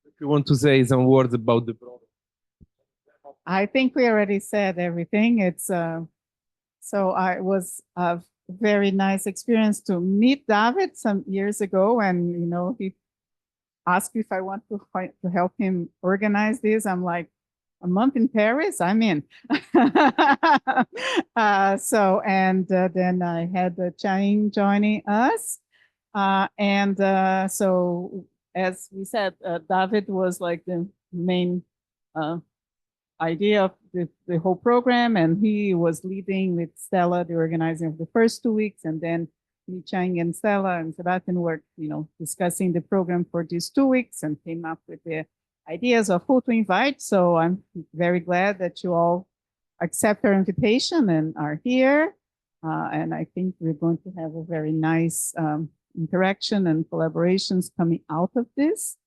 If you want to say some words about the program. I think we already said everything. It's so it was a very nice experience to meet David some years ago, and he asked if I want to help him organize this. I'm like, a month in Paris, I'm in. Then I had Chang joining us, so as we said, David was like the main idea of the whole program, and he was leading with Stella the organizing of the first 2 weeks, and then Chang and Stella and Sebastian were discussing the program for these 2 weeks and came up with the ideas of who to invite. So I'm very glad that you all accept our invitation and are here, and I think we're going to have a very nice interaction and collaborations coming out of this.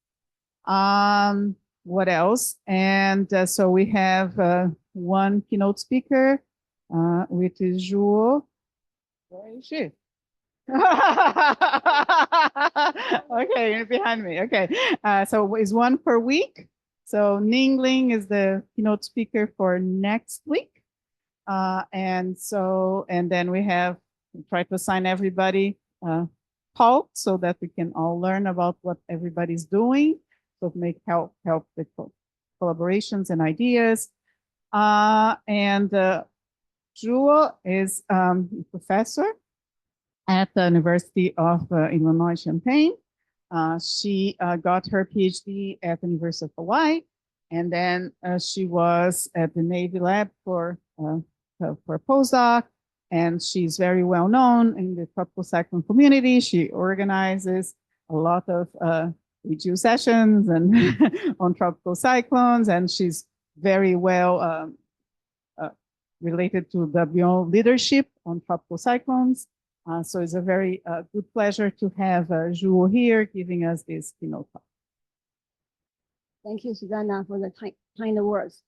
What else? And so we have one keynote speaker, which is Zhuo. Where is she? Okay, behind me. Okay, so it's one per week. So Ningling is the keynote speaker for next week. And then we have try to assign everybody talk so that we can all learn about what everybody's doing. So make help with collaborations and ideas. Zhuo is a professor at the University of Illinois Champaign. She got her PhD at the University of Hawaii, and then she was at the Navy lab for a postdoc, and she's very well known in the tropical cyclone community. She organizes a lot of review sessions and on tropical cyclones, and she's very well related to WO leadership on tropical cyclones. So it's a very good pleasure to have Zhuo here giving us this keynote talk. Thank you, Suzana, for the kind words.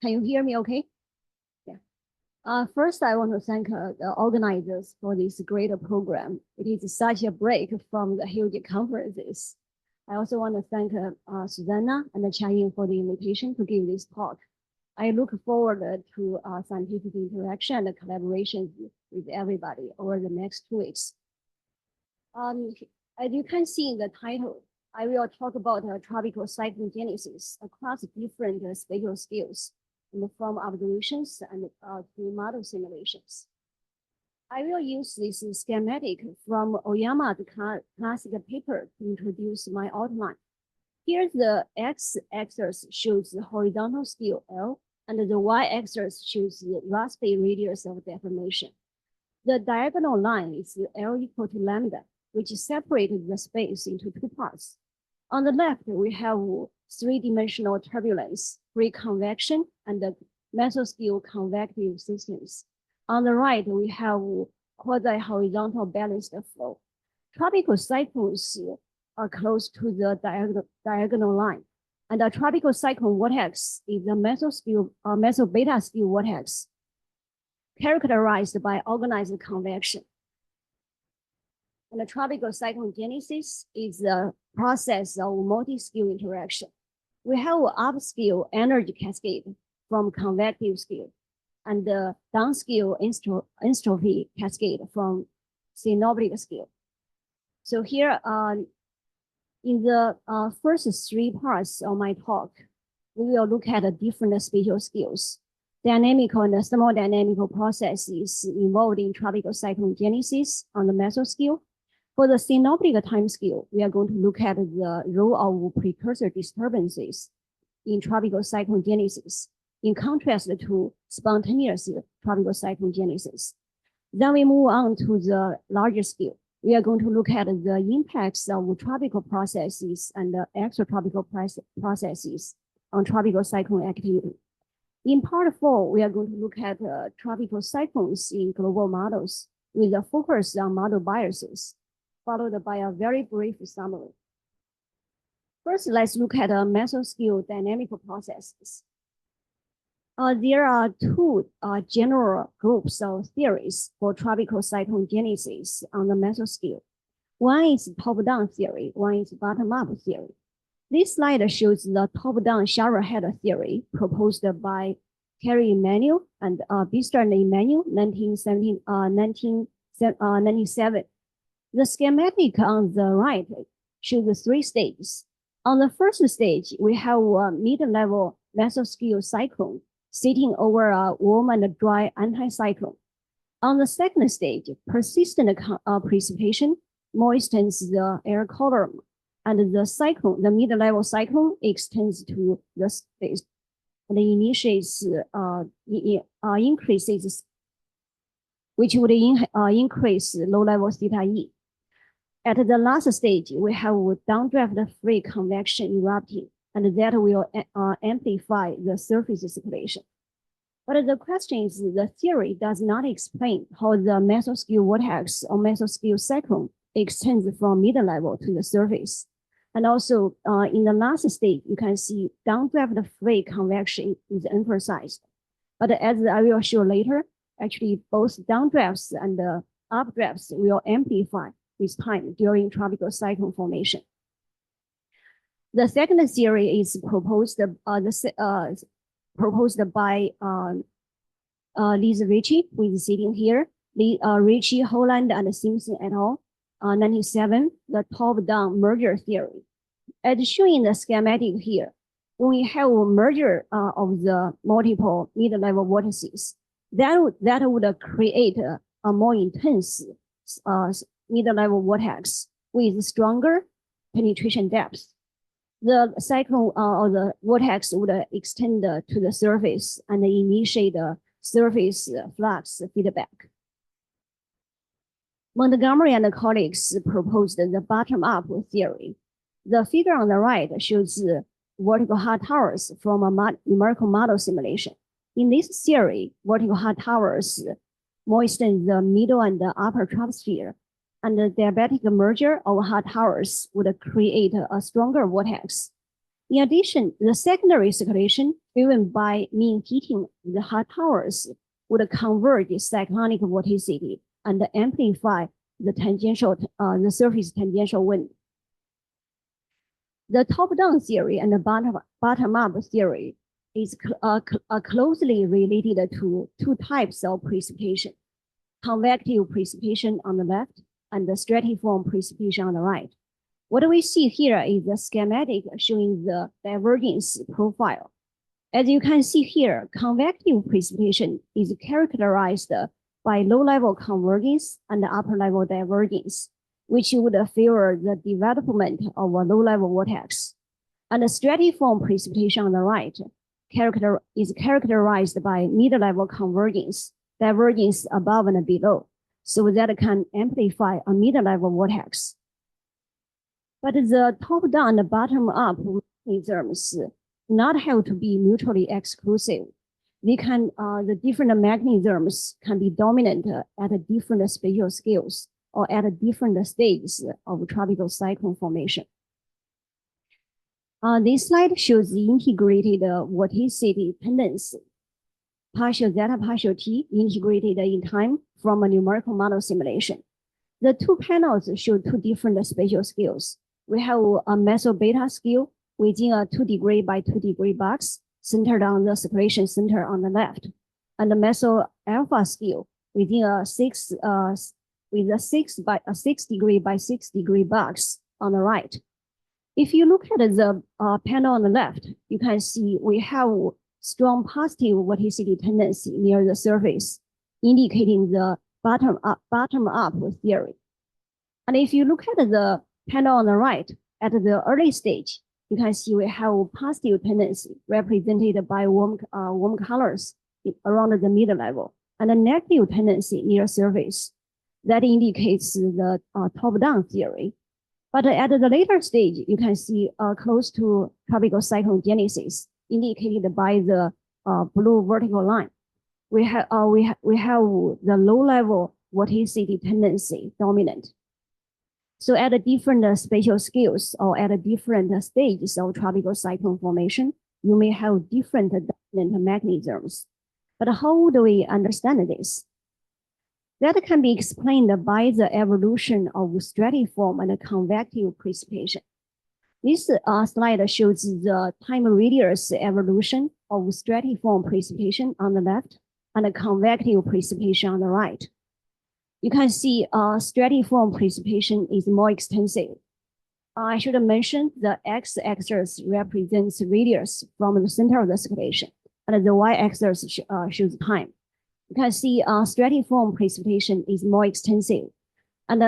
Can you hear me okay? Yeah. First, I want to thank the organizers for this great program. It is such a break from the huge conferences. I also want to thank Suzana and Chang for the invitation to give this talk. I look forward to scientific interaction and collaboration with everybody over the next 2 weeks. As you can see in the title, I will talk about tropical cyclogenesis across different spatial scales, and from observations and to model simulations. I will use this schematic from Oyama's classic paper to introduce my outline. Here, the x-axis shows the horizontal scale L, and the y-axis shows the Rossby radius of deformation. The diagonal line is L equal to lambda, which separated the space into 2 parts. On the left, we have 3-dimensional turbulence, free convection, and the mesoscale convective systems. On the right, we have quasi-horizontal balanced flow. Tropical cyclones are close to the diagonal line. And the tropical cyclone vortex is the meso-beta scale vortex, characterized by organized convection. And the tropical cyclogenesis is the process of multi-scale interaction. We have an upscale energy cascade from convective scale, and the downscale entropy cascade from synobtic scale. So here, in the first 3 parts of my talk, we will look at the different spatial scales, dynamical and thermodynamical processes involved in tropical cyclogenesis on the mesoscale. For the synoptic time scale, we are going to look at the role of precursor disturbances in tropical cyclogenesis, in contrast to spontaneous tropical cyclogenesis. Then we move on to the larger scale. We are going to look at the impacts of tropical processes and extratropical processes on tropical cyclone activity. In part 4, we are going to look at tropical cyclones in global models with a focus on model biases, followed by a very brief summary. First, let's look at mesoscale dynamical processes. There are 2 general groups of theories for tropical cyclogenesis on the mesoscale. One is top-down theory, one is bottom-up theory. This slide shows the top-down shower head theory proposed by Kerry Emanuel and Bister and Emanuel, 1997. The schematic on the right shows 3 stages. On the first stage, we have a mid-level mesoscale cyclone sitting over a warm and dry anticyclone. On the second stage, persistent precipitation moistens the air column, and the cyclone, the mid-level cyclone, extends to the space and initiates increases, which would increase low-level theta E. At the last stage, we have downdraft free convection erupting, and that will amplify the surface circulation. But the question is, the theory does not explain how the mesoscale vortex or mesoscale cyclone extends from mid-level to the surface. And also, in the last stage, you can see downdraft free convection is emphasized. But as I will show later, actually both downdrafts and updrafts will amplify with time during tropical cyclone formation. The second theory is proposed by Liz Ritchie, who is sitting here, Ritchie, Holland, and Simpson et al. 97, the top-down merger theory. As shown in the schematic here, when we have a merger of the multiple mid-level vortices, that would create a more intense mid-level vortex with stronger penetration depth. The cyclone or the vortex would extend to the surface and initiate the surface flux feedback. Montgomery and colleagues proposed the bottom-up theory. The figure on the right shows vertical hot towers from a numerical model simulation. In this theory, vertical hot towers moisten the middle and the upper troposphere, and the diabatic merger of hot towers would create a stronger vortex. In addition, the secondary circulation driven by mean heating of the hot towers would converge cyclonic vorticity and amplify the tangential, the surface tangential wind. The top-down theory and the bottom-up theory is closely related to 2 types of precipitation: convective precipitation on the left and the stratiform precipitation on the right. What we see here is the schematic showing the divergence profile. As you can see here, convective precipitation is characterized by low-level convergence and upper-level divergence, which would favor the development of a low-level vortex. And the stratiform precipitation on the right is characterized by mid-level convergence, divergence above and below, so that can amplify a mid-level vortex. But the top-down and bottom-up mechanisms not have to be mutually exclusive. They can, the different mechanisms can be dominant at different spatial scales or at different stages of tropical cyclone formation. This slide shows the integrated vorticity tendency, partial zeta, partial t, integrated in time from a numerical model simulation. The 2 panels show 2 different spatial scales. We have a meso beta scale within a 2 degree by 2 degree box centered on the circulation center on the left, and the meso alpha scale within a 6 degree by 6 degree box on the right. If you look at the panel on the left, you can see we have strong positive vorticity tendency near the surface, indicating the bottom-up theory. And if you look at the panel on the right, at the early stage, you can see we have a positive tendency represented by warm colors around the mid-level, and a negative tendency near surface. That indicates the top-down theory. But at the later stage, you can see close to tropical cyclogenesis, indicated by the blue vertical line. We have the low-level vorticity tendency dominant. So at a different spatial scales or at a different stages of tropical cyclone formation, you may have different dominant mechanisms. But how do we understand this? That can be explained by the evolution of stratiform and convective precipitation. This slide shows the time radius evolution of stratiform precipitation on the left and the convective precipitation on the right. You can see stratiform precipitation is more extensive. I should mention the x-axis represents radius from the center of the circulation, and the y-axis shows time. You can see stratiform precipitation is more extensive. And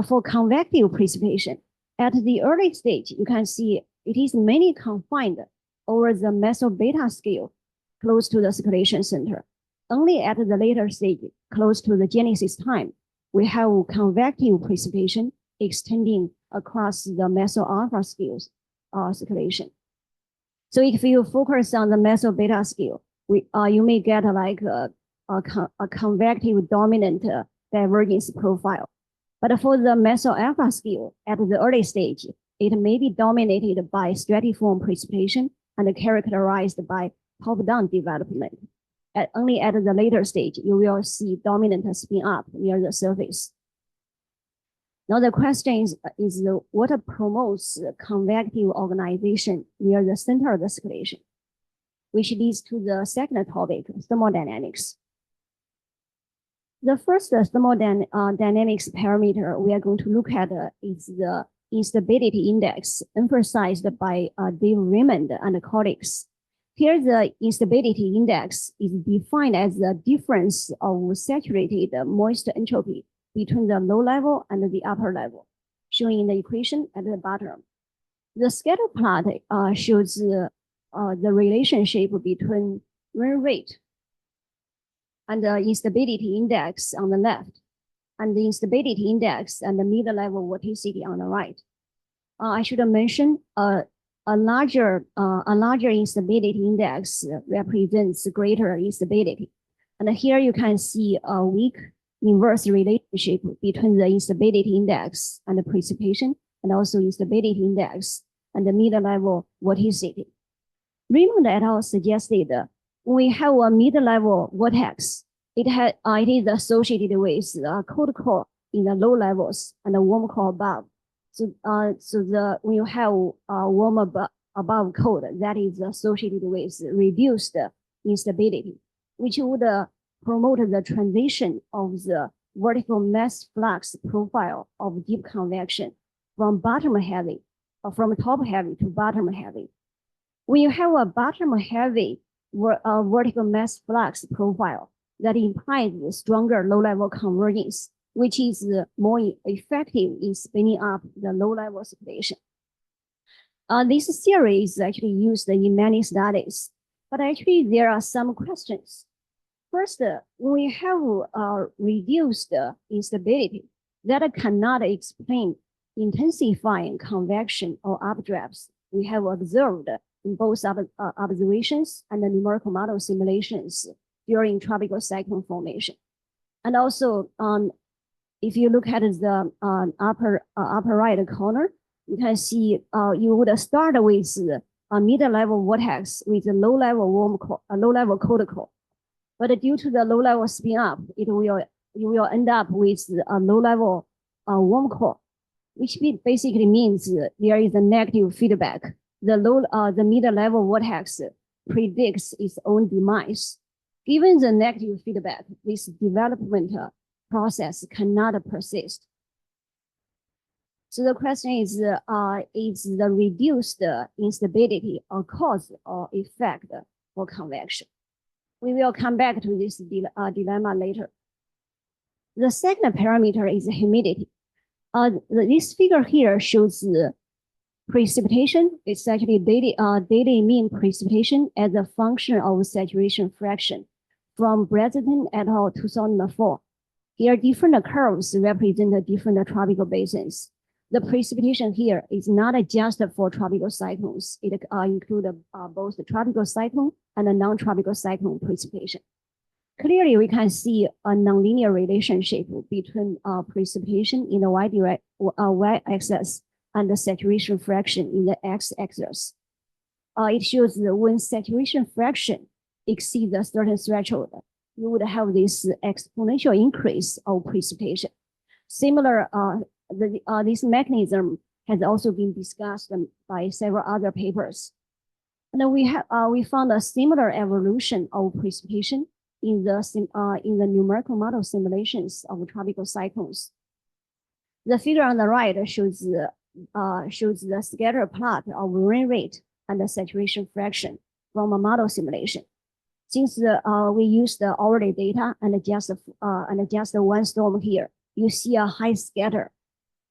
for convective precipitation, at the early stage, you can see it is mainly confined over the meso-beta scale close to the circulation center. Only at the later stage, close to the genesis time, we have convective precipitation extending across the meso-alpha scales circulation. So if you focus on the meso-beta scale, you may get like a convective dominant divergence profile. But for the meso-alpha scale at the early stage, it may be dominated by stratiform precipitation and characterized by top-down development. Only at the later stage, you will see dominant spin up near the surface. Now the question is what promotes convective organization near the center of the circulation, which leads to the second topic, thermodynamics. The first thermodynamics parameter we are going to look at is the instability index emphasized by Dave Raymond and colleagues. Here, the instability index is defined as the difference of saturated moist entropy between the low level and the upper level, shown in the equation at the bottom. The scatter plot shows the relationship between run rate and the instability index on the left, and the instability index and the mid-level vorticity on the right. I should mention a larger instability index represents greater instability. And here you can see a weak inverse relationship between the instability index and the precipitation, and also instability index and the mid-level vorticity. Raymond et al. Suggested when we have a mid-level vortex, it is associated with a cold core in the low levels and a warm core above. So, when you have a warm above cold, that is associated with reduced instability, which would promote the transition of the vertical mass flux profile of deep convection from bottom heavy, or from top heavy to bottom heavy. When you have a bottom heavy vertical mass flux profile, that implies stronger low-level convergence, which is more effective in spinning up the low-level circulation. This theory is actually used in many studies, but actually there are some questions. First, when we have reduced instability, that cannot explain intensifying convection or updrafts we have observed in both observations and the numerical model simulations during tropical cyclone formation. And also, if you look at the upper right corner, you can see you would start with a mid-level vortex with a low-level cold core. But due to the low-level spin up, you will end up with a low-level warm core, which basically means there is a negative feedback. The mid-level vortex predicts its own demise. Given the negative feedback, this development process cannot persist. So the question is the reduced instability a cause or effect for convection? We will come back to this dilemma later. The second parameter is humidity. This figure here shows the precipitation. It's actually daily mean precipitation as a function of saturation fraction from Bredesen et al. 2004. Here, different curves represent different tropical basins. The precipitation here is not just for tropical cyclones. It includes both the tropical cyclone and the non-tropical cyclone precipitation. Clearly, we can see a nonlinear relationship between precipitation in the y-axis and the saturation fraction in the x-axis. It shows that when saturation fraction exceeds a certain threshold, you would have this exponential increase of precipitation. Similar, this mechanism has also been discussed by several other papers. And then we found a similar evolution of precipitation in the numerical model simulations of tropical cyclones. The figure on the right shows the scatter plot of rain rate and the saturation fraction from a model simulation. Since we used the hourly data and just one storm here, you see a high scatter,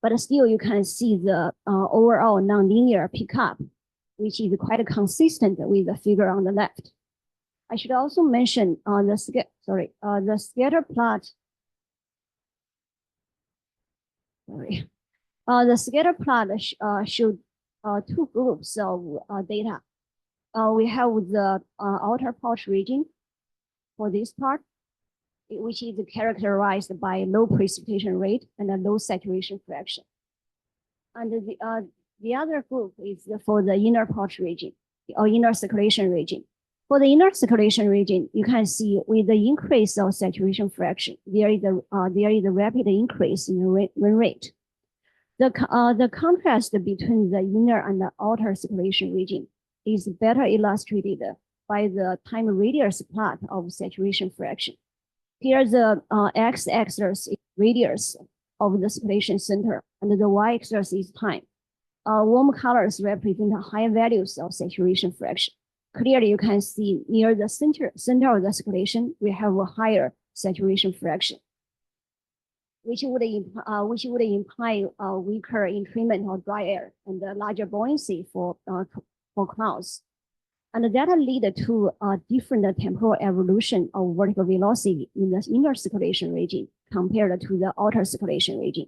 but still you can see the overall nonlinear pickup, which is quite consistent with the figure on the left. I should also mention the scatter plot. The scatter plot showed two groups of data. We have the outer pouch region for this part, which is characterized by low precipitation rate and a low saturation fraction. And the other group is for the inner pouch region or inner circulation region. For the inner circulation region, you can see with the increase of saturation fraction, there is a rapid increase in the rain rate. The contrast between the inner and the outer circulation region is better illustrated by the time radius plot of saturation fraction. Here the x-axis is radius of the circulation center, and the y-axis is time. Warm colors represent high values of saturation fraction. Clearly, you can see near the center of the circulation, we have a higher saturation fraction, which would imply a weaker entrainment of dry air and a larger buoyancy for clouds. And that lead to a different temporal evolution of vertical velocity in the inner circulation region compared to the outer circulation region.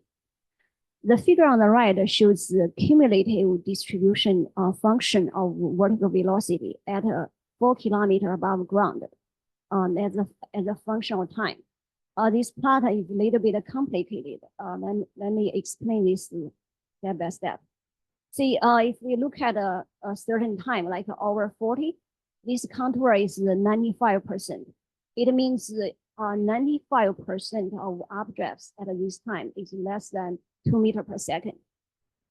The figure on the right shows the cumulative distribution function of vertical velocity at 4 kilometers above ground as a function of time. This plot is a little bit complicated. Let me explain this step by step. See, if we look at a certain time, like over 40, this contour is 95%. It means 95% of updrafts at this time is less than 2 meters per second.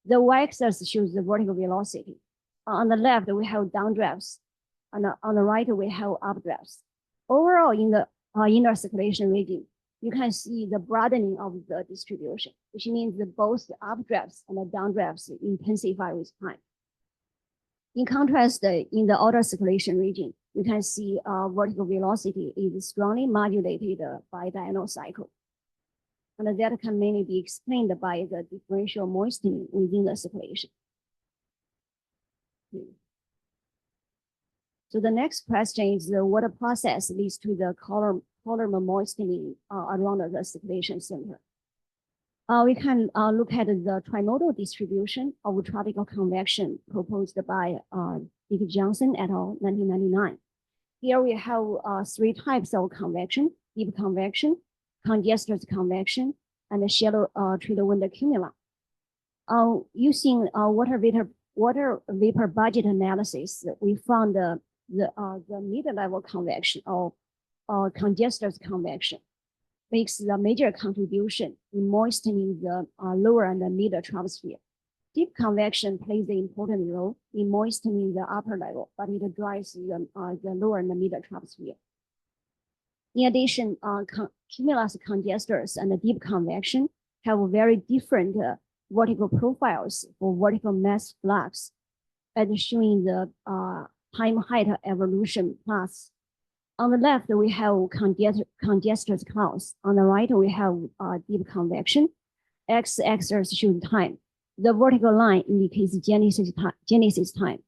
The y-axis shows the vertical velocity. On the left, we have downdrafts. On the right, we have updrafts. Overall, in the inner circulation region, you can see the broadening of the distribution, which means that both the updrafts and the downdrafts intensify with time. In contrast, in the outer circulation region, you can see vertical velocity is strongly modulated by diurnal cycle. And that can mainly be explained by the differential moistening within the circulation. So the next question is what process leads to the column moistening around the circulation center? We can look at the trinodal distribution of tropical convection proposed by Dick Johnson et al. 1999. Here we have 3 types of convection: deep convection, congested convection, and the shallow tidal wind cumula. Using water vapor budget analysis, we found the mid-level convection or congested convection makes the major contribution in moistening the lower and the mid troposphere. Deep convection plays an important role in moistening the upper level, but it dries the lower and the mid troposphere. In addition, cumulus congesters and the deep convection have very different vertical profiles for vertical mass flux, as shown in the time height evolution plots. On the left, we have congested clouds. On the right, we have deep convection. X-axis shows time. The vertical line indicates genesis time.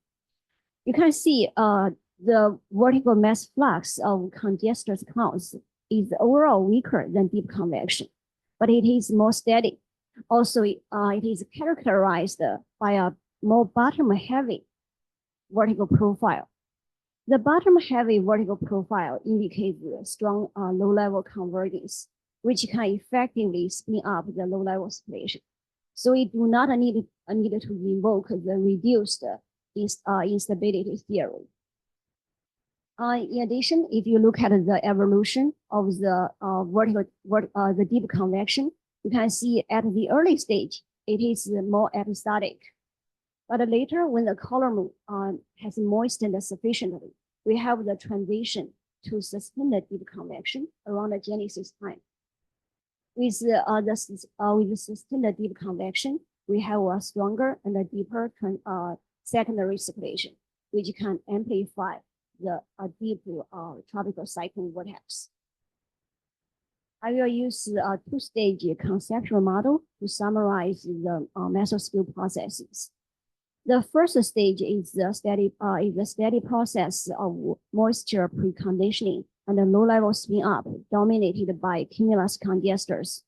You can see the vertical mass flux of congested clouds is overall weaker than deep convection, but it is more steady. Also, it is characterized by a more bottom-heavy vertical profile. The bottom-heavy vertical profile indicates strong low-level convergence, which can effectively spin up the low-level circulation. So we do not need to invoke the reduced instability theory. In addition, if you look at the evolution of the the deep convection, you can see at the early stage, it is more episodic. But later, when the column has moistened sufficiently, we have the transition to suspended deep convection around the Genesis time. With the sustained deep convection, we have a stronger and a deeper secondary circulation, which can amplify the deep tropical cyclone vortex. I will use a two-stage conceptual model to summarize the mesoscale processes. The first stage is the steady process of moisture preconditioning and a low-level spin-up dominated by cumulus congesters.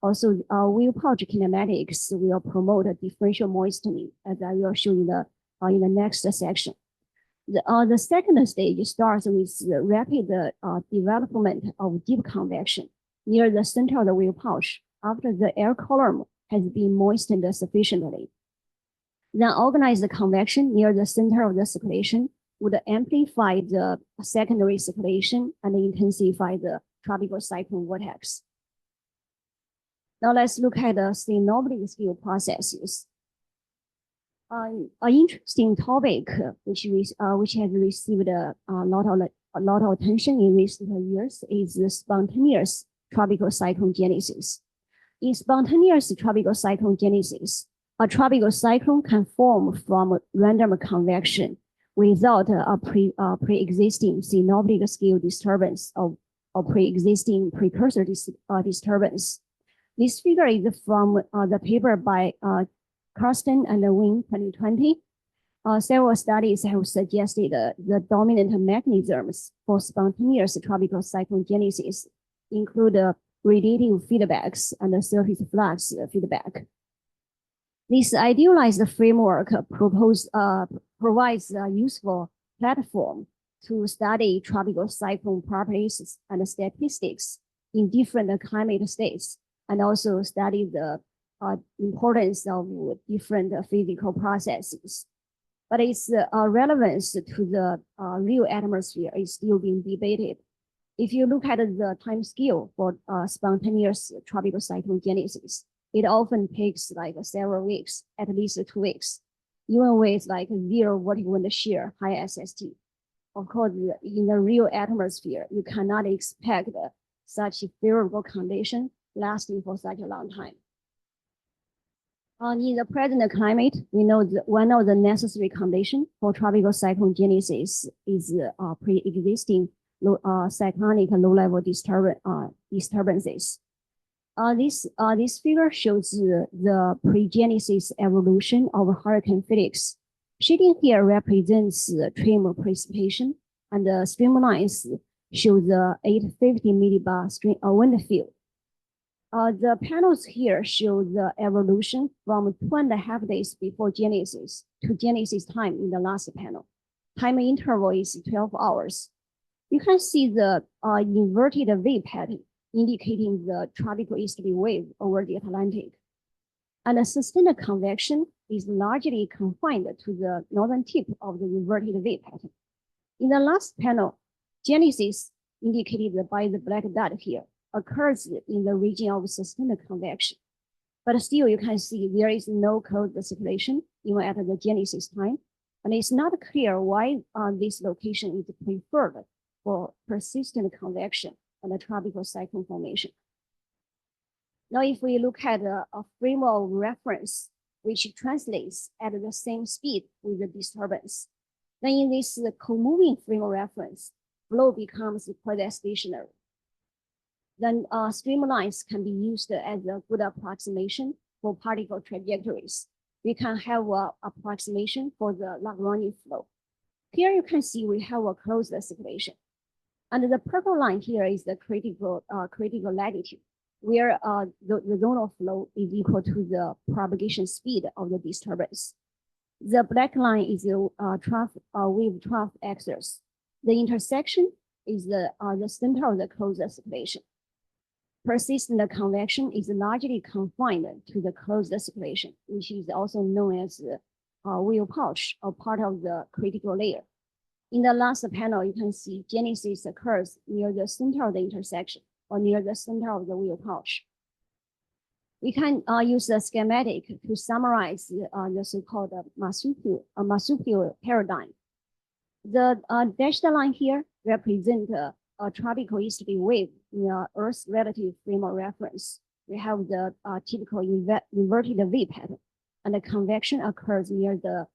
Also, wheel pouch kinematics will promote a differential moistening, as I will show in the next section. The second stage starts with the rapid development of deep convection near the center of the wheel pouch after the air column has been moistened sufficiently. Then organized convection near the center of the circulation would amplify the secondary circulation and intensify the tropical cyclone vortex. Now let's look at the synobtic scale processes. An interesting topic which has received a lot of attention in recent years is the spontaneous tropical cyclone genesis. In spontaneous tropical cyclone genesis, a tropical cyclone can form from random convection without a pre-existing synobtic scale disturbance or pre-existing precursor disturbance. This figure is from the paper by Carsten and Wang 2020. Several studies have suggested the dominant mechanisms for spontaneous tropical cyclone genesis include radiative feedbacks and surface flux feedback. This idealized framework provides a useful platform to study tropical cyclone properties and statistics in different climate states, and also study the importance of different physical processes. But its relevance to the real atmosphere is still being debated. If you look at the time scale for spontaneous tropical cyclone genesis, it often takes like several weeks, at least 2 weeks, even with like 0 vertical wind shear, high SST. Of course, in the real atmosphere, you cannot expect such favorable condition lasting for such a long time. In the present climate, we know that one of the necessary conditions for tropical cyclone genesis is pre-existing cyclonic low-level disturbances. This figure shows the pre-genesis evolution of Hurricane Felix. Shading here represents trim precipitation, and the streamlines show the 850 millibar wind field. The panels here show the evolution from 2.5 days before Genesis to Genesis time in the last panel. Time interval is 12 hours. You can see the inverted wave pattern indicating the tropical easterly wave over the Atlantic. And the sustained convection is largely confined to the northern tip of the inverted wave pattern. In the last panel, Genesis, indicated by the black dot here, occurs in the region of sustained convection. But still, you can see there is no closed circulation even at the Genesis time. And it's not clear why this location is preferred for persistent convection and a tropical cyclone formation. Now, if we look at a frame of reference, which translates at the same speed with the disturbance, then in this co-moving frame of reference, flow becomes quasi-stationary. Then streamlines can be used as a good approximation for particle trajectories. We can have an approximation for the Lagrange flow. Here you can see we have a closed circulation. And the purple line here is the critical latitude, where the zonal flow is equal to the propagation speed of the disturbance. The black line is the wave trough axis. The intersection is the center of the closed circulation. Persistent convection is largely confined to the closed circulation, which is also known as wheel pouch or part of the critical layer. In the last panel, you can see genesis occurs near the center of the intersection or near the center of the wheel pouch. We can use the schematic to summarize the so-called marsupial paradigm. The dashed line here represents a tropical easterly wave in Earth's relative frame of reference. We have the typical inverted V pattern, and the convection occurs near the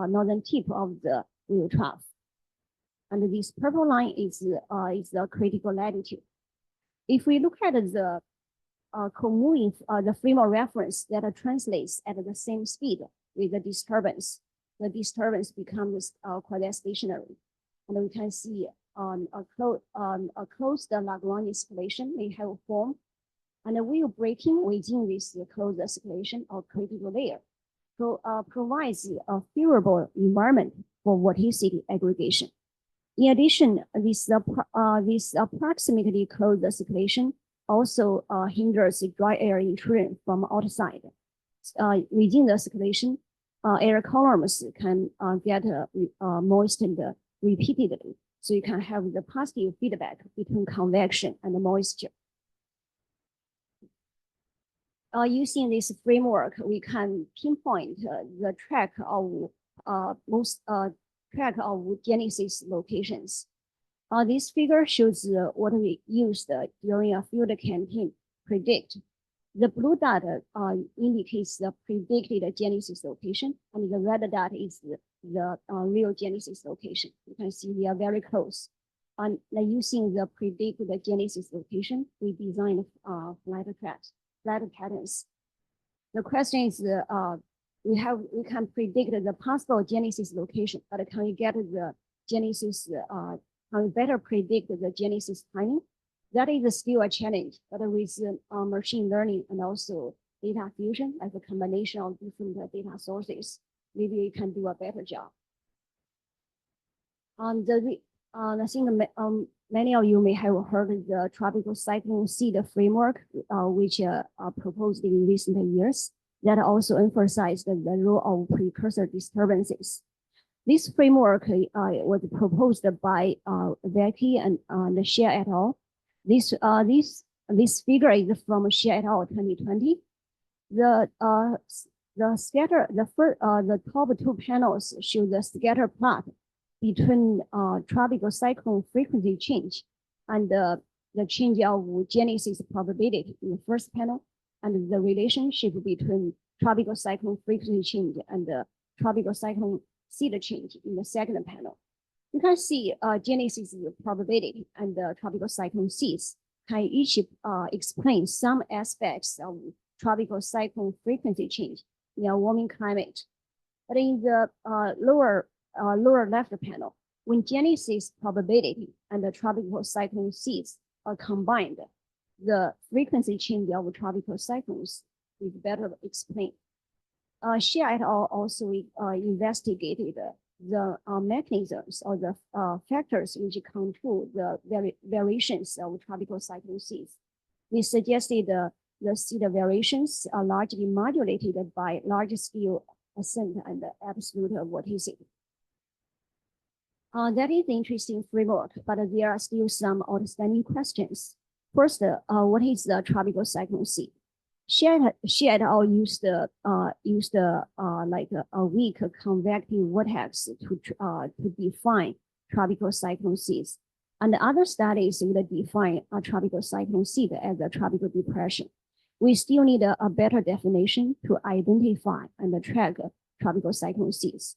northern tip of the wheel trough. And this purple line is the critical latitude. If we look at the co-moving the frame of reference that translates at the same speed with the disturbance becomes quasi-stationary. And we can see a closed Lagrange circulation may have formed, and the wheel breaking within this closed circulation or critical layer provides a favorable environment for vorticity aggregation. In addition, this approximately closed circulation also hinders dry air intrusion from outside. Within the circulation, air columns can get moistened repeatedly. So you can have the positive feedback between convection and the moisture. Using this framework, we can pinpoint the track of genesis locations. This figure shows what we used during a field campaign predict. The blue dot indicates the predicted genesis location, and the red dot is the real genesis location. You can see they are very close. And using the predicted genesis location, we designed flat patterns. The question is, we can predict the possible genesis location, but can we get the genesis? Can we better predict the genesis timing? That is still a challenge, but with machine learning and also data fusion as a combination of different data sources, maybe we can do a better job. I think many of you may have heard the tropical cyclone seed framework, which proposed in recent years, that also emphasized the role of precursor disturbances. This framework was proposed by Becky and Xie et al. This figure is from Xie et al. 2020. The top two panels show the scatter plot between tropical cyclone frequency change and the change of genesis probability in the first panel, and the relationship between tropical cyclone frequency change and the tropical cyclone seed change in the second panel. You can see genesis probability and the tropical cyclone seeds can each explain some aspects of tropical cyclone frequency change in a warming climate. But in the lower left panel, when genesis probability and the tropical cyclone seeds are combined, the frequency change of tropical cyclones is better explained. Xie et al. Also investigated the mechanisms or the factors which control the variations of tropical cyclone seeds. We suggested the seed variations are largely modulated by large-scale ascent and absolute vorticity. That is an interesting framework, but there are still some outstanding questions. First, what is the tropical cyclone seed? Xie et al. used like a weak convective vortex to define tropical cyclone seeds, and other studies would define a tropical cyclone seed as a tropical depression. We still need a better definition to identify and track tropical cyclone seeds.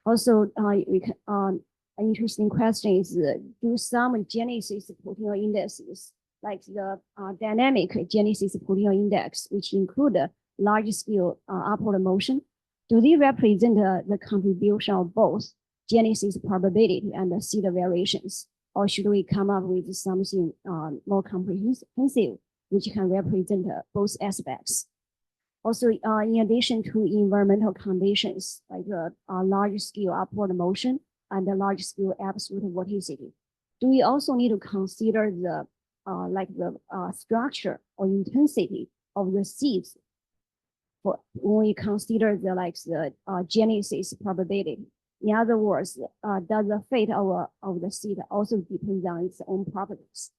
Also, an interesting question is, do some genesis potential indices, like the dynamic genesis potential index, which include large-scale upward motion, do they represent the contribution of both genesis probability and the seed variations? Or should we come up with something more comprehensive, which can represent both aspects? Also, in addition to environmental conditions, like large-scale upward motion and the large-scale absolute vorticity, do we also need to consider the structure or intensity of the seeds when we consider the genesis probability? In other words, does the fate of the seed also depends on its own properties?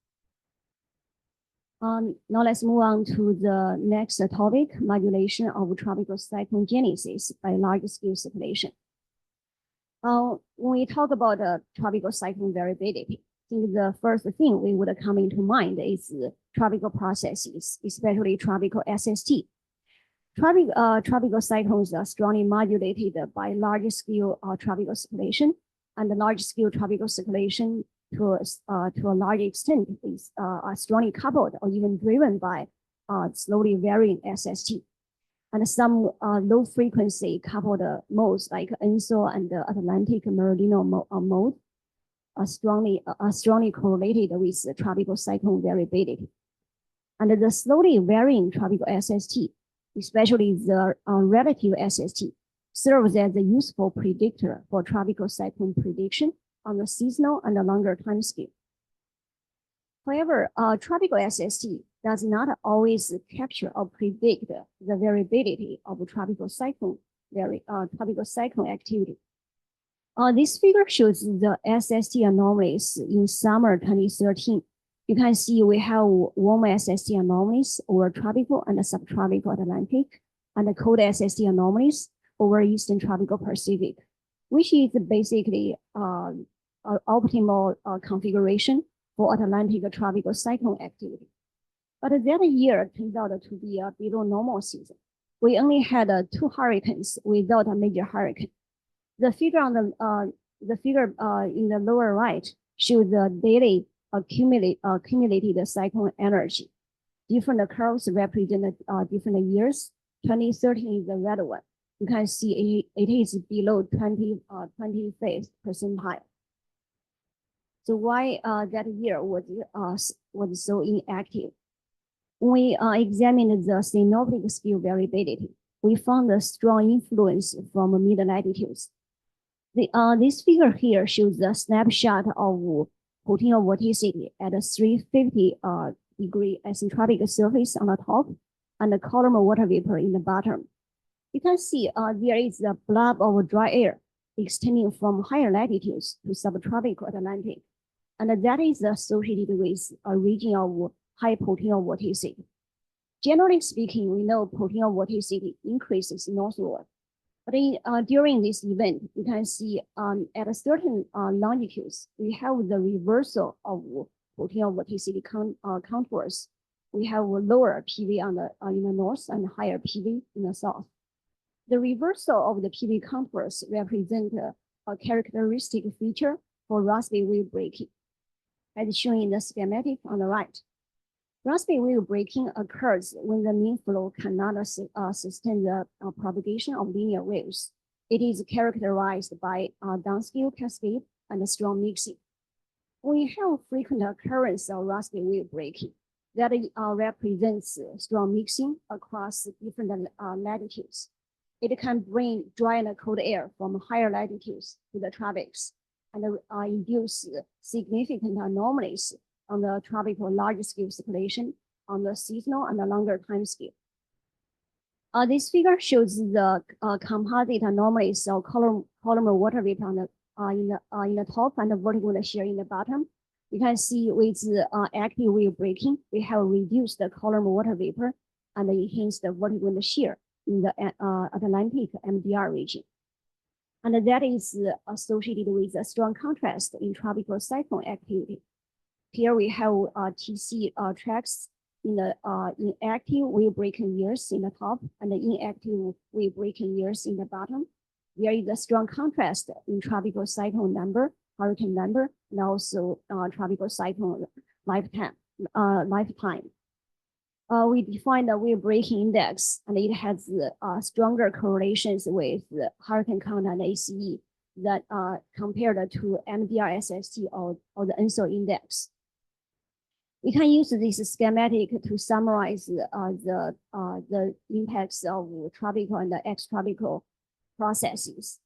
Now let's move on to the next topic, modulation of tropical cyclogenesis by large-scale circulation. When we talk about tropical cyclone variability, I think the first thing we would come into mind is tropical processes, especially tropical SST. Tropical cyclones are strongly modulated by large-scale tropical circulation, and the large-scale tropical circulation to a large extent is strongly coupled or even driven by slowly varying SST. And some low frequency coupled modes like ENSO and the Atlantic meridional mode are strongly correlated with tropical cyclone variability. And the slowly varying tropical SST, especially the relative SST, serves as a useful predictor for tropical cyclone prediction on the seasonal and the longer time scale. However, tropical SST does not always capture or predict the variability of tropical cyclone activity. This figure shows the SST anomalies in summer 2013. You can see we have warm SST anomalies over tropical and subtropical Atlantic, and the cold SST anomalies over Eastern tropical Pacific, which is basically optimal configuration for Atlantic tropical cyclone activity. But that year turned out to be below normal season. We only had 2 hurricanes without a major hurricane. The figure on in the lower right shows the daily accumulated cyclone energy. Different curves represent different years. 2013 is the red one. You can see it is below 25th percentile. So why that year was so inactive? When we examined the synoptic scale variability, we found a strong influence from mid-latitudes. This figure here shows a snapshot of potential vorticity at a 350 degree isentropic surface on the top and the column of water vapor in the bottom. You can see there is a blob of dry air extending from higher latitudes to subtropical Atlantic, and that is associated with a region of high potential vorticity. Generally speaking, we know potential vorticity increases northward. But during this event, you can see at a certain longitudes, we have the reversal of potential vorticity contours. We have a lower PV on in the north and higher PV in the south. The reversal of the PV contours represent a characteristic feature for Rossby wave breaking, as shown in the schematic on the right. Rossby wave breaking occurs when the mean flow cannot sustain the propagation of linear waves. It is characterized by downscale cascade and strong mixing. We have frequent occurrence of Rossby wave breaking that represents strong mixing across different latitudes. It can bring dry and cold air from higher latitudes to the tropics and induce significant anomalies on the tropical large-scale circulation on the seasonal and the longer time scale. This figure shows the composite anomalies of column of water vapor in the top and the vertical shear in the bottom. You can see with active wave breaking, we have reduced the column of water vapor and enhanced the vertical shear in the Atlantic MDR region. And that is associated with a strong contrast in tropical cyclone activity. Here we have TC tracks in active wave breaking years in the top and the inactive wave breaking years in the bottom. There is a strong contrast in tropical cyclone number, hurricane number, and also tropical cyclone lifetime. We defined the wave breaking index, and it has stronger correlations with hurricane count and ACE that compared to MDR SST or the ENSO index. We can use this schematic to summarize the impacts of tropical and extratropical processes.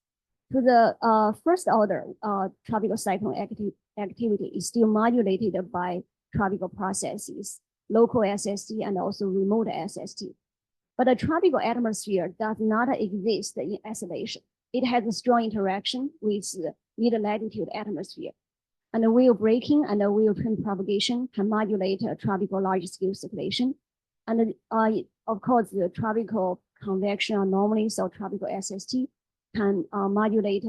To the first order, tropical cyclone activity is still modulated by tropical processes, local SST and also remote SST. But the tropical atmosphere does not exist in isolation. it has a strong interaction with the mid-latitude atmosphere. And the wheel breaking and the wheel trend propagation can modulate tropical large-scale circulation. And of course, the tropical convection anomalies or tropical SST can modulate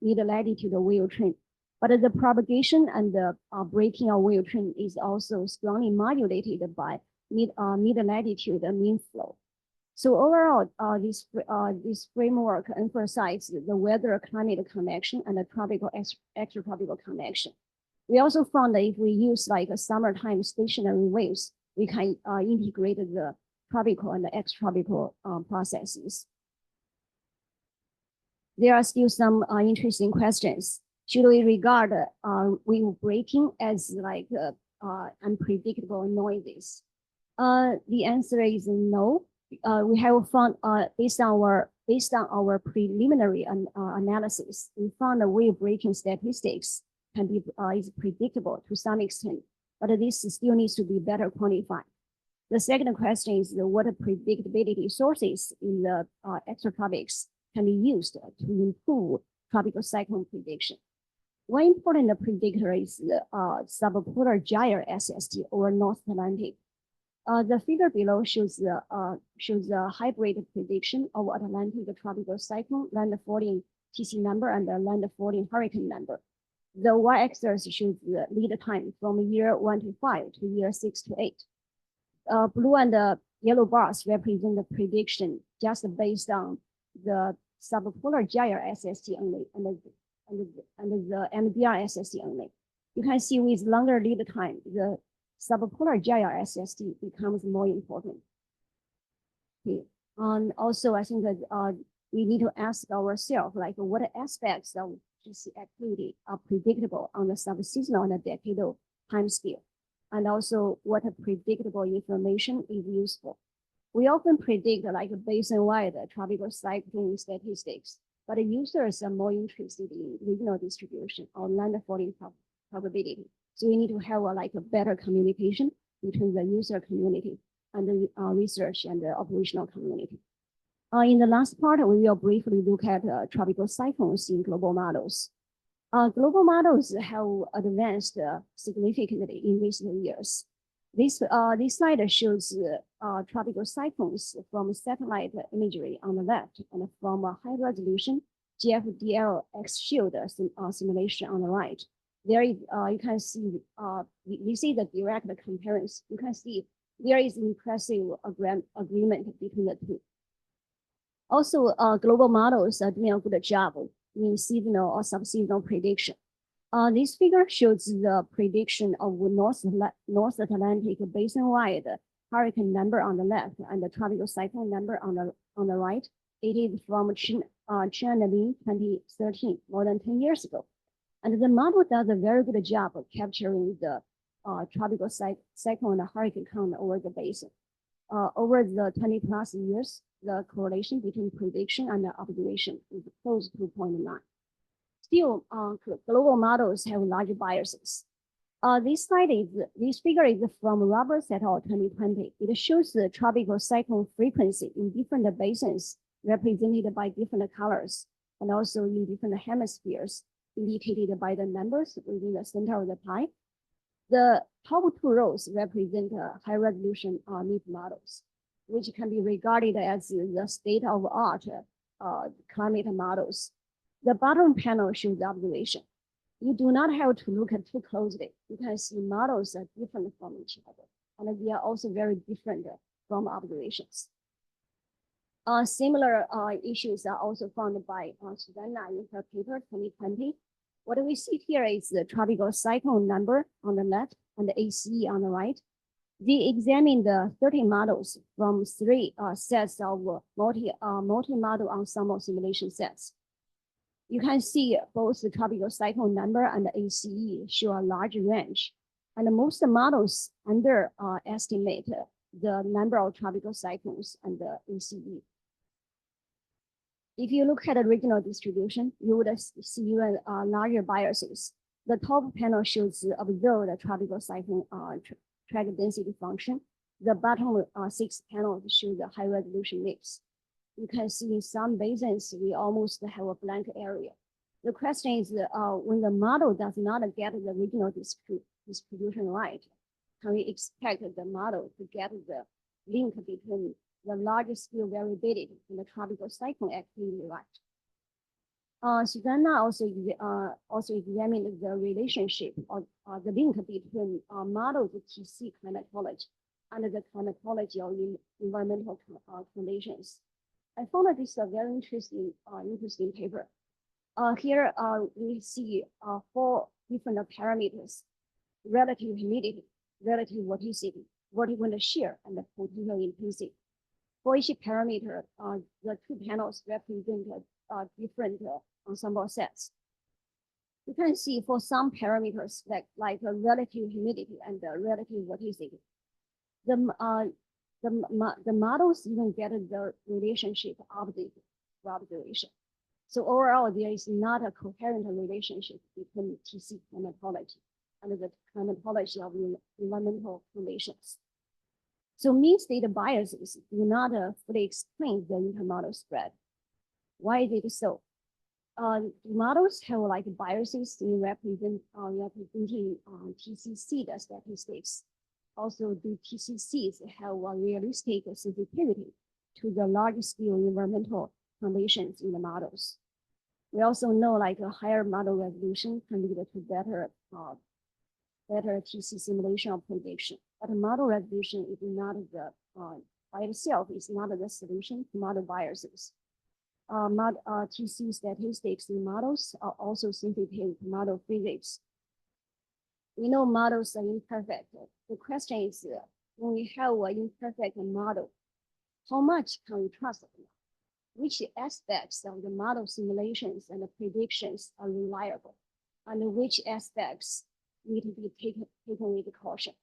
mid-latitude wheel trend. But the propagation and the breaking of wheel trend is also strongly modulated by mid-latitude mean flow. So overall, this framework emphasizes the weather-climate connection and the tropical extratropical connection. We also found that if we use like a summertime stationary waves, we can integrate the tropical and the extratropical processes. There are still some interesting questions. Should we regard wheel breaking as like unpredictable noises? The answer is no. We have found based on our preliminary analysis, we found the wheel breaking statistics can be is predictable to some extent, but this still needs to be better quantified. The second question is what predictability sources in the extratropics can be used to improve tropical cyclone prediction. One important predictor is the subpolar gyre SST over North Atlantic. The figure below shows the hybrid prediction of Atlantic tropical cyclone landfalling TC number and the landfalling hurricane number. The y-axis shows the lead time from year 1 to 5 to year 6 to 8. Blue and the yellow bars represent the prediction just based on the subpolar gyre SST only and the MDR SST only. You can see with longer lead time, the subpolar gyre SST becomes more important. Okay. And also, I think that we need to ask ourselves, like, what aspects of GC activity are predictable on the subseasonal and the decadal time scale, and also what predictable information is useful. We often predict like basin-wide tropical cyclone statistics, but users are more interested in regional distribution or landfalling probability. So we need to have a better communication between the user community and the research and the operational community. In the last part, we will briefly look at tropical cyclones in global models. Global models have advanced significantly in recent years. This slide shows tropical cyclones from satellite imagery on the left and from a high-resolution GFDL-X shield simulation on the right. There is, you can see, we see the direct comparison. You can see there is impressive agreement between the two. Also, global models are doing a good job in seasonal or subseasonal prediction. This figure shows the prediction of North Atlantic basin-wide hurricane number on the left and the tropical cyclone number on the right. It is from Chen and Lin 2013, more than 10 years ago. And the model does a very good job of capturing the tropical cyclone and hurricane count over the basin. Over the 20 plus years, the correlation between prediction and the observation is close to 0.9. Still, global models have large biases. This figure is from Roberts et al. 2020. It shows the tropical cyclone frequency in different basins represented by different colors and also in different hemispheres, indicated by the numbers within the center of the pie. The top two rows represent high-resolution NIP models, which can be regarded as the state-of-art climate models. The bottom panel shows the observation. You do not have to look at too closely. You can see models are different from each other, and they are also very different from observations. Similar issues are also found by Suzana in her paper 2020. What we see here is the tropical cyclone number on the left and the ACE on the right. They examined the 30 models from 3 sets of multi-model ensemble simulation sets. You can see both the tropical cyclone number and the ACE show a large range, and most models underestimate the number of tropical cyclones and the ACE. If you look at the regional distribution, you would see even larger biases. The top panel shows the observed tropical cyclone track density function. The bottom 6 panels show the high resolution mix. You can see in some basins, we almost have a blank area. The question is, when the model does not get the regional distribution right, can we expect the model to get the link between the large scale variability and the tropical cyclone activity right? Suzana also examined the relationship of the link between modeled TC climatology and the climatology of environmental conditions. I found this a very interesting paper. Here we see 4 different parameters: relative humidity, relative vorticity, vertical wind shear, and the potential intensity. For each parameter, the 2 panels represent different ensemble sets. You can see for some parameters like relative humidity and relative vorticity, the models even get the relationship update throughout duration. So overall, there is not a coherent relationship between TC climatology and the climatology of environmental conditions. So mean state biases do not fully explain the intermodal spread. Why is it so? Models have like biases in representing TCC statistics. Also, do TCCs have a realistic sensitivity to the large-scale environmental conditions in the models? We also know like a higher model resolution can lead to better TC simulation or prediction. But model resolution is not by itself is not the solution to model biases. TC statistics in models are also sensitive to model physics. We know models are imperfect. The question is, when we have an imperfect model, how much can we trust them? Which aspects of the model simulations and the predictions are reliable, and which aspects need to be taken with caution?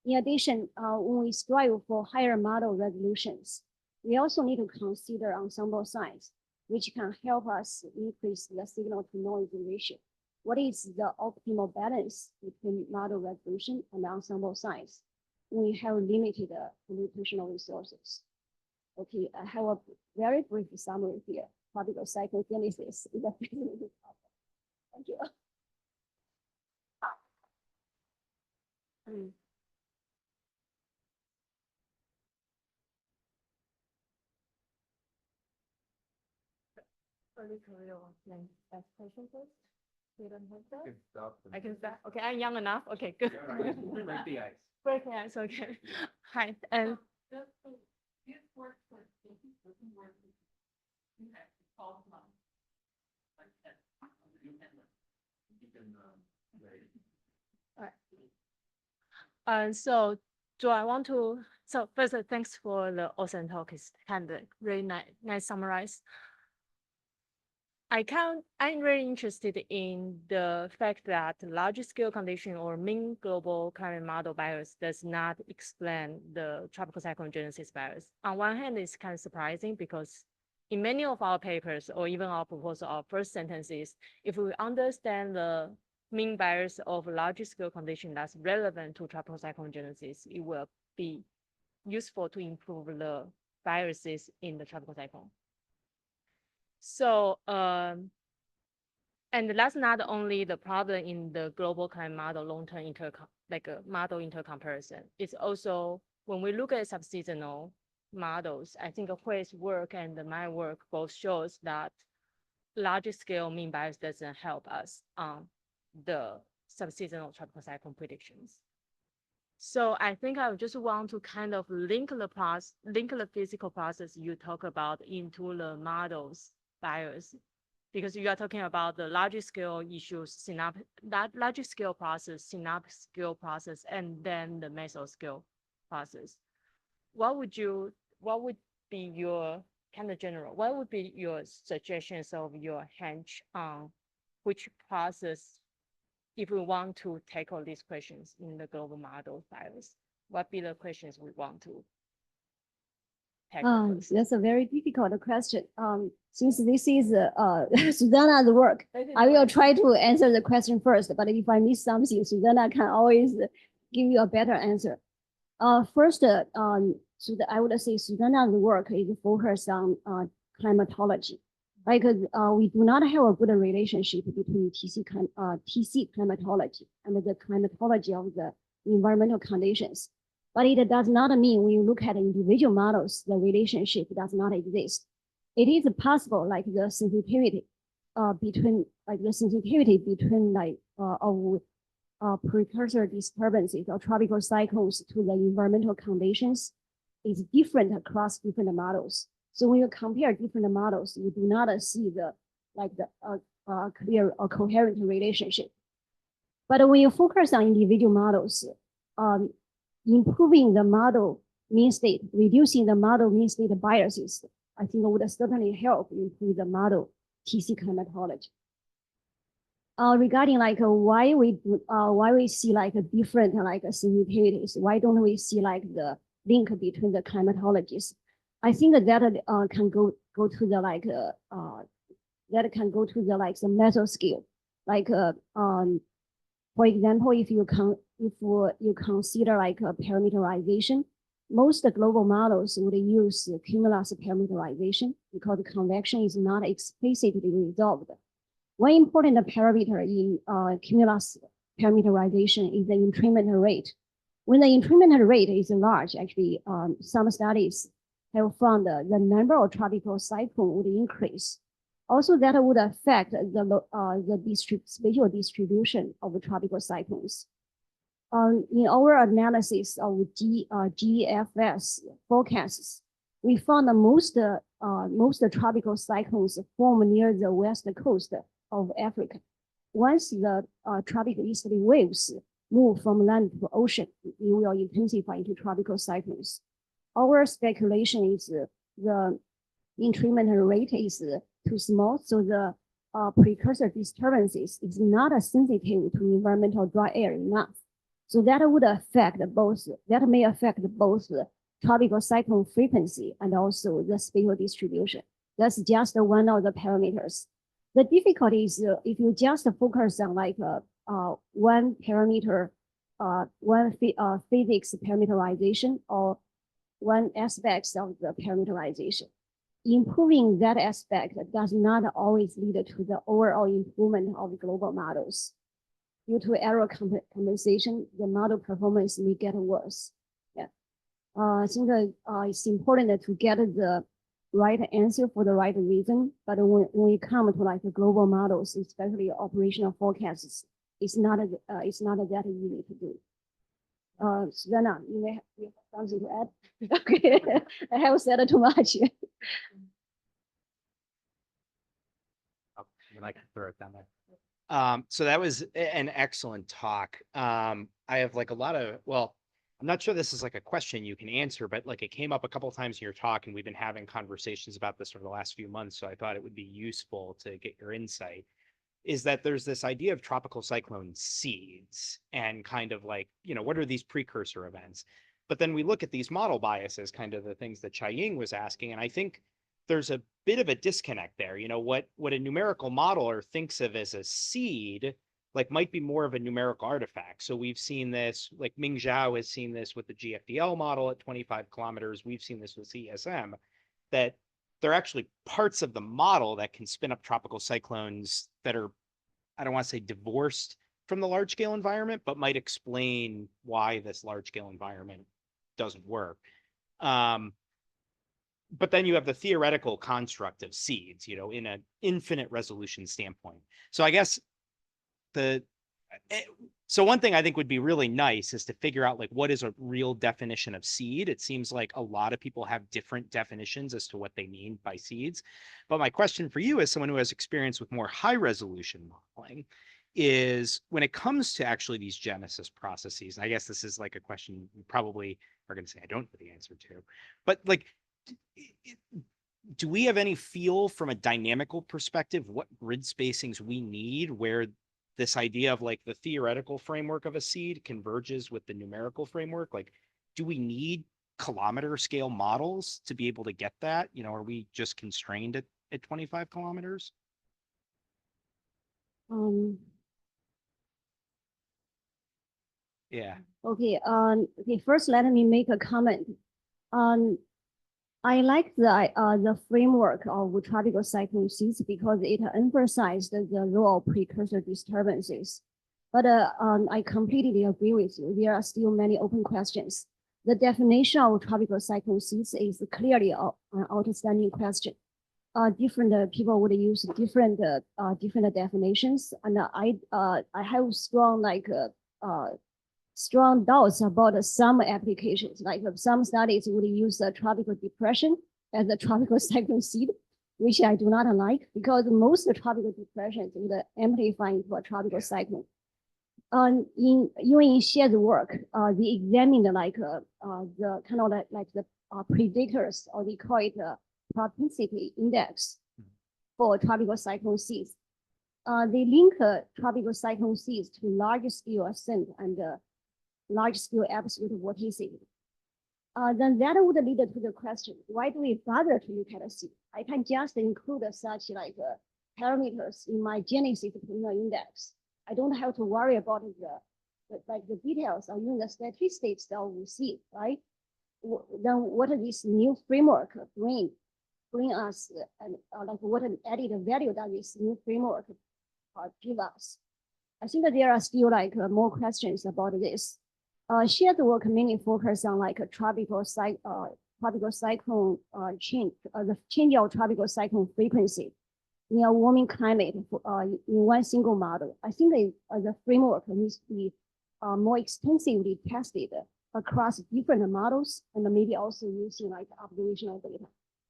In addition, when we strive for higher model resolutions, we also need to consider ensemble size, which can help us increase the signal to noise ratio. What is the optimal balance between model resolution and ensemble size when we have limited computational resources? Okay, I have a very brief summary here. Tropical cyclogenesis is a fascinating topic. Thank you. Next question, please. You don't have that? I can start. Okay, I'm young enough. Okay, good. Break the ice. Break the ice. Okay. Hi. And so do I want to? So first, thanks for the awesome talk. It's kind of really nice summarize. I'm really interested in the fact that large scale condition or mean global climate model bias does not explain the tropical cyclogenesis bias. On one hand, it's kind of surprising because in many of our papers or even our proposal, our first sentences, if we understand the mean bias of large scale condition that's relevant to tropical cyclogenesis, it will be useful to improve the biases in the tropical cyclone. So, and that's not only the problem in the global climate model long-term model intercomparison. It's also when we look at subseasonal models, I think Hui's work and my work both shows that large scale mean bias doesn't help us on the subseasonal tropical cyclone predictions. So I think I just want to kind of link the physical process you talk about into the models bias, because you are talking about the large scale issues, that large scale process, synaptic scale process, and then the mesoscale process. What would be your kind of general, what would be your suggestions of your hunch on which process, if we want to tackle these questions in the global model bias, what be the questions we want to tackle? That's a very difficult question. Since this is Suzana's work, I will try to answer the question first, but if I miss something, Suzana can always give you a better answer. First, so I would say Suzana's work is focused on climatology. Like we do not have a good relationship between TC climatology and the climatology of the environmental conditions. But it does not mean when you look at individual models, the relationship does not exist. It is possible, like the sensitivity between precursor disturbances or tropical cyclones to the environmental conditions is different across different models. So when you compare different models, you do not see the clear or coherent relationship. But when you focus on individual models, improving the model mean state, reducing the model mean state biases, I think would certainly help improve the model TC climatology. Regarding like why we see like a different like sensitivities, why don't we see like the link between the climatologies? I think that can go to the like that can go to the like the mesoscale. Like for example, if you consider like a parameterization, most global models would use cumulus parameterization because convection is not explicitly resolved. One important parameter in cumulus parameterization is the entrainment rate. When the entrainment rate is large, actually, some studies have found the number of tropical cyclones would increase. Also, that would affect the spatial distribution of the tropical cyclones. In our analysis of GFS forecasts, we found that most tropical cyclones form near the west coast of Africa. Once the tropical easterly waves move from land to ocean, it will intensify into tropical cyclones. Our speculation is the entrainment rate is too small, so the precursor disturbances is not sensitive to environmental dry air enough. So that would affect both, that may affect both the tropical cyclone frequency and also the spatial distribution. That's just one of the parameters. The difficulty is if you just focus on like one parameter, physics parameterization or one aspect of the parameterization. Improving that aspect does not always lead to the overall improvement of global models. Due to error compensation, the model performance may get worse. Yeah, I think it's important to get the right answer for the right reason. But when we come to like the global models, especially operational forecasts, it's not that easy to do. Suzana, you have something to add? Okay, I have said too much. I can throw it down there. So that was an excellent talk. I have like a lot of, well, I'm not sure this is like a question you can answer, but like it came up a couple of times in your talk and we've been having conversations about this over the last few months. So I thought it would be useful to get your insight, is that there's this idea of tropical cyclone seeds and kind of like, you know, what are these precursor events? But then we look at these model biases, kind of the things that Chai-Ying was asking. And I think there's a bit of a disconnect there. You know, what a numerical modeler thinks of as a seed, like might be more of a numerical artifact. So we've seen this, like Ming Zhao has seen this with the GFDL model at 25 kilometers. We've seen this with CSM, that there are actually parts of the model that can spin up tropical cyclones that are, I don't want to say divorced from the large scale environment, but might explain why this large scale environment doesn't work. But then you have the theoretical construct of seeds, you know, in an infinite resolution standpoint. So I guess so one thing I think would be really nice is to figure out like what is a real definition of seed. It seems like a lot of people have different definitions as to what they mean by seeds. But my question for you as someone who has experience with more high resolution modeling is when it comes to actually these genesis processes, and I guess this is like a question you probably are going to say I don't know the answer to, but like, do we have any feel from a dynamical perspective what grid spacings we need where this idea of like the theoretical framework of a seed converges with the numerical framework? Like, do we need kilometer scale models to be able to get that? You know, are we just constrained at 25 kilometers? Yeah. Okay, okay, first let me make a comment. I like the framework of tropical cyclone seeds because it emphasized the role of precursor disturbances. But I completely agree with you. There are still many open questions. The definition of tropical cyclone seeds is clearly an outstanding question. Different people would use different definitions, and I have strong doubts about some applications. Like some studies would use the tropical depression as a tropical cyclone seed, which I do not like because most tropical depressions would amplify into a tropical cyclone. In Xie's work, they examined the kind of like the predictors, or they call it propensity index for tropical cyclone seeds. They link tropical cyclone seeds to large scale ascent and large scale absolute vorticity. Then that would lead to the question, why do we bother to look at a seed? I can just include such parameters in my genesis preliminary index. I don't have to worry about the details or even the statistics that we see, right? Then what this new framework bring us, and what an added value that this new framework give us? I think that there are still more questions about this. Xie's work mainly focus on tropical cyclone change, the change of tropical cyclone frequency in a warming climate in one single model. I think the framework needs to be more extensively tested across different models, and maybe also using observational data.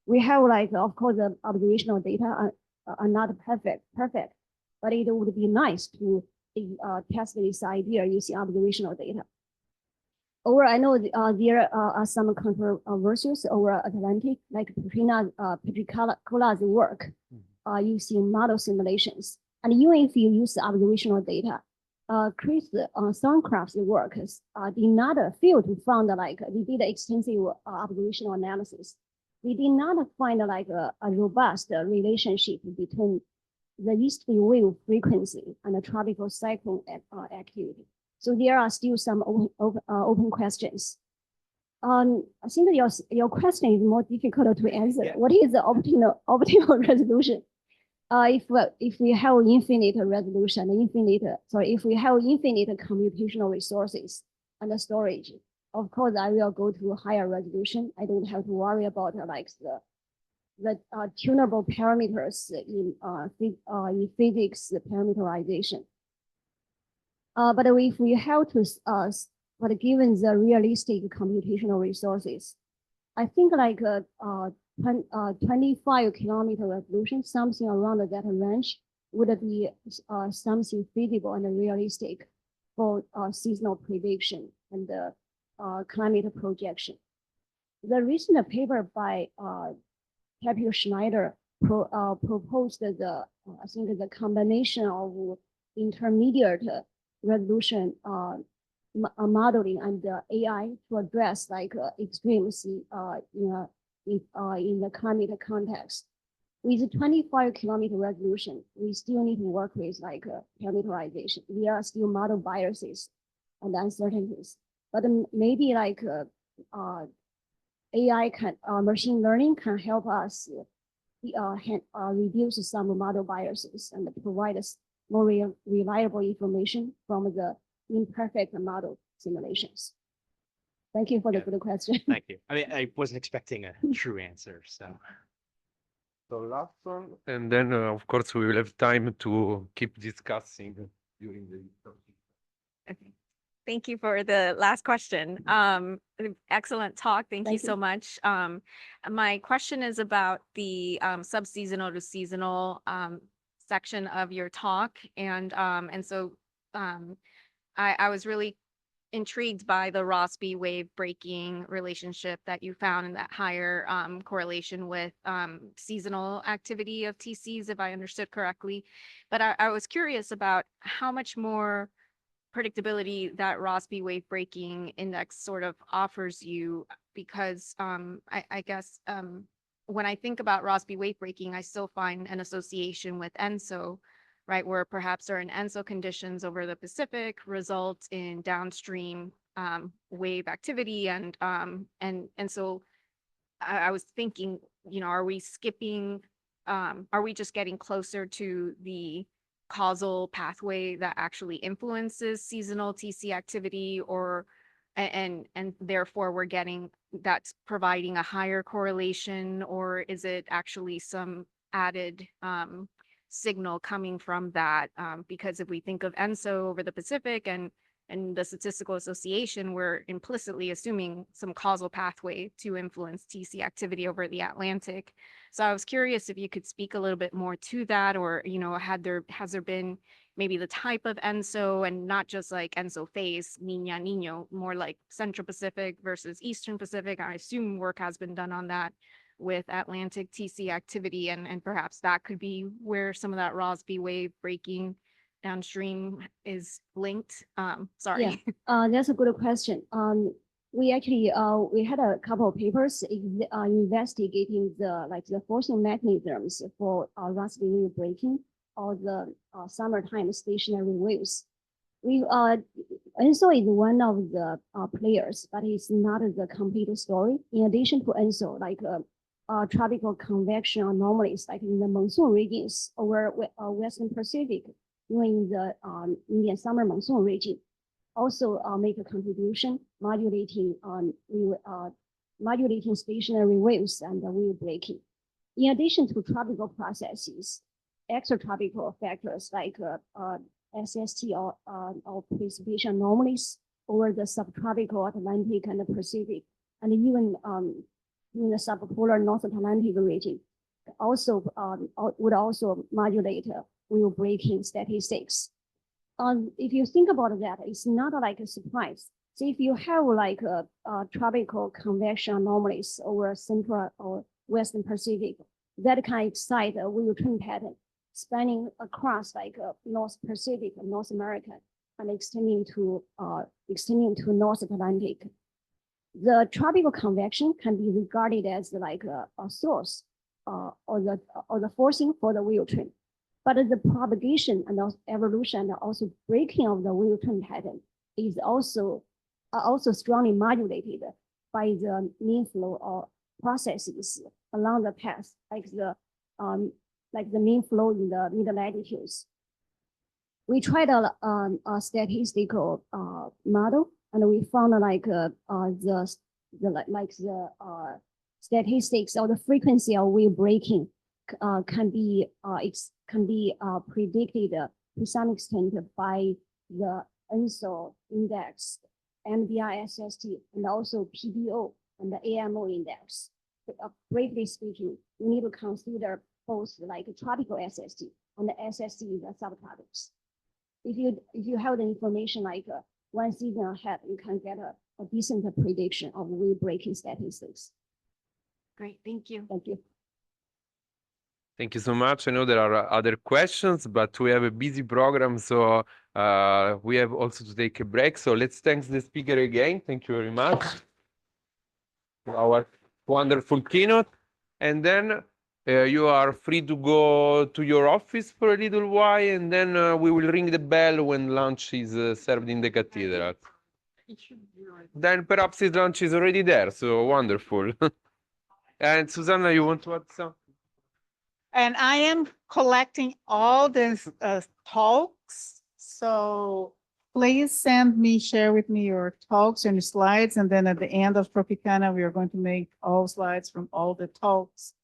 We have of course, the observational data are not perfect, but it would be nice to test this idea using observational data. Or I know there are some controversies over Atlantic, like Patricola's work using model simulations. And even if you use observational data, Chris Thorncraft's work did not fail to find they did extensive observational analysis. They did not find a robust relationship between the easterly wave frequency and the tropical cyclone activity. So there are still some open questions. I think that your question is more difficult to answer. Yeah. What is the optimal resolution? If we have infinite resolution, if we have infinite computational resources and storage, of course I will go to higher resolution. I don't have to worry about the tunable parameters in physics parameterization. But if we have to, but given the realistic computational resources, I think 25 kilometer resolution, something around that range, would be something feasible and realistic for seasonal prediction and climate projection. The recent paper by Capio Schneider proposed I think the combination of intermediate resolution modeling and AI to address extremes in the climate context. With 25 kilometer resolution, we still need to work with parameterization. There are still model biases and uncertainties, but maybe AI machine learning can help us reduce some model biases and provide us more reliable information from the imperfect model simulations. Thank you for the good question. Thank you. I mean, I wasn't expecting a true answer, so. So last one, and then of course we will have time to keep discussing during the topic. Okay. Thank you for the last question. Excellent talk. Thank you so much. My question is about the subseasonal to seasonal section of your talk, and so I was really intrigued by the Rossby wave breaking relationship that you found, and that higher correlation with seasonal activity of TCs, if I understood correctly. But I was curious about how much more predictability that Rossby wave breaking index sort of offers you, because I guess when I think about Rossby wave breaking, I still find an association with ENSO right? Where perhaps certain ENSO conditions over the Pacific result in downstream wave activity. And so I was thinking, are we skipping, are we just getting closer to the causal pathway that actually influences seasonal TC activity, or and therefore we're getting that's providing a higher correlation, or is it actually some added signal coming from that? Because if we think of ENSO over the Pacific and the statistical association, we're implicitly assuming some causal pathway to influence TC activity over the Atlantic. So I was curious if you could speak a little bit more to that, or, has there been maybe the type of ENSO, and not just like ENSO phase, Niña, Niño, more like Central Pacific versus Eastern Pacific. I assume work has been done on that with Atlantic TC activity, and perhaps that could be where some of that Rossby wave breaking downstream is linked. Sorry. Yeah, that's a good question. We actually we had a couple of papers investigating the forcing mechanisms for Rossby wave breaking or the summertime stationary waves. ENSO is one of the players, but it's not the complete story. In addition to ENSO, tropical convection anomalies, like in the monsoon regions over Western Pacific, during the Indian summer monsoon region, also make a contribution, modulating stationary waves and wave breaking. In addition to tropical processes, extratropical factors like SST or precipitation anomalies over the subtropical Atlantic and the Pacific, and even in the subpolar North Atlantic region, also would also modulate wave breaking statistics. If you think about that, it's not like a surprise. So if you have like a tropical convection anomalies over Central or Western Pacific, that can excite a wave train pattern spanning across like North Pacific and North America and extending to North Atlantic. The tropical convection can be regarded as like a source or the forcing for the wave train. But the propagation and also evolution and also breaking of the wave train pattern is also strongly modulated by the mean flow or processes along the path, like the mean flow in the mid latitudes. We tried a statistical model, and we found the statistics or the frequency of wave breaking can be predicted to some extent by the ENSO index, NBR-SST, and also PDO and the AMO index. Briefly speaking, you need to consider both like tropical SST and the SST in the subtropics. If you have the information like one season ahead, you can get a decent prediction of wave breaking statistics. Great, thank you. Thank you. Thank you so much. I know there are other questions, but we have a busy program, so we have also to take a break. So let's thank the speaker again. Thank you very much for our wonderful keynote. And then you are free to go to your office for a little while, and then we will ring the bell when lunch is served in the cathedral. Then perhaps his lunch is already there, so wonderful. And Suzana, you want to add something? And I am collecting all these talks. So please share with me your talks and slides. And then at the end of Tropicana, we are going to make all slides from all the talks